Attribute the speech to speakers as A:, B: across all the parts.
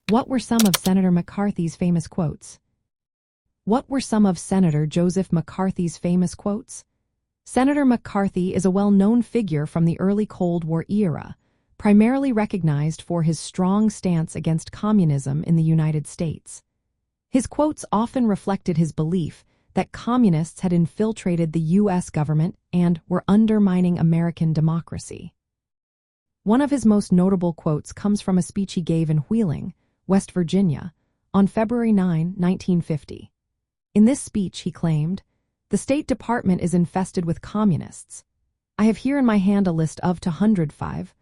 A: What were some of Senator McCarthy's famous quotes? What were some of Senator Joseph McCarthy's famous quotes? Senator McCarthy is a well-known figure from the early Cold War era, primarily recognized for his strong stance against communism in the United States. His quotes often reflected his belief that communists had infiltrated the U.S. government and were undermining American democracy. One of his most notable quotes comes from a speech he gave in Wheeling, West Virginia, on February 9, 1950. In this speech, he claimed, "The State Department is infested with communists. I have here in my hand a list of 205,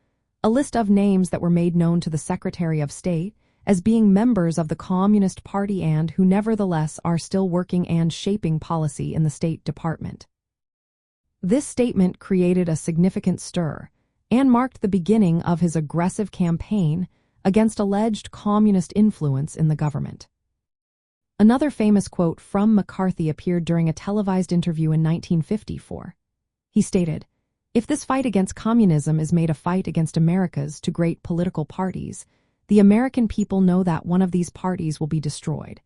A: a list of names that were made known to the Secretary of State as being members of the Communist Party and who nevertheless are still working and shaping policy in the State Department." This statement created a significant stir and marked the beginning of his aggressive campaign against alleged communist influence in the government. Another famous quote from McCarthy appeared during a televised interview in 1954. He stated, "If this fight against communism is made a fight against America's two great political parties, the American people know that one of these parties will be destroyed,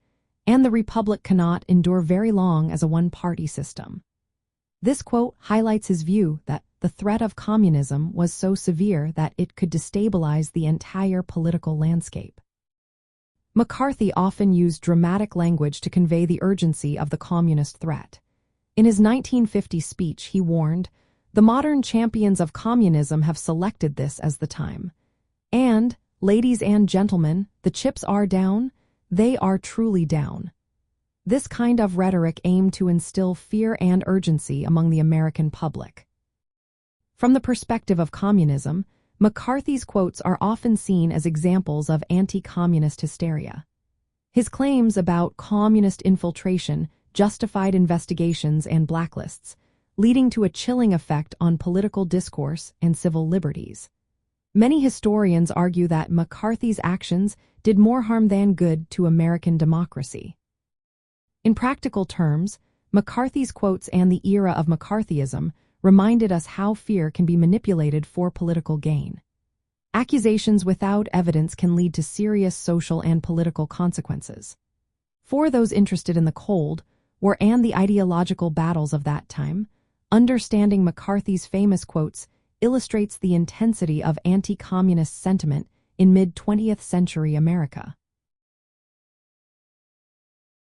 A: and the republic cannot endure very long as a one-party system." This quote highlights his view that the threat of communism was so severe that it could destabilize the entire political landscape. McCarthy often used dramatic language to convey the urgency of the communist threat. In his 1950 speech, he warned, "The modern champions of communism have selected this as the time. And, ladies and gentlemen, the chips are down. They are truly down." This kind of rhetoric aimed to instill fear and urgency among the American public. From the perspective of communism, McCarthy's quotes are often seen as examples of anti-communist hysteria. His claims about communist infiltration justified investigations and blacklists, leading to a chilling effect on political discourse and civil liberties. Many historians argue that McCarthy's actions did more harm than good to American democracy. In practical terms, McCarthy's quotes and the era of McCarthyism reminded us how fear can be manipulated for political gain. Accusations without evidence can lead to serious social and political consequences. For those interested in the Cold War and the ideological battles of that time, understanding McCarthy's famous quotes illustrates the intensity of anti-communist sentiment in mid-20th century America.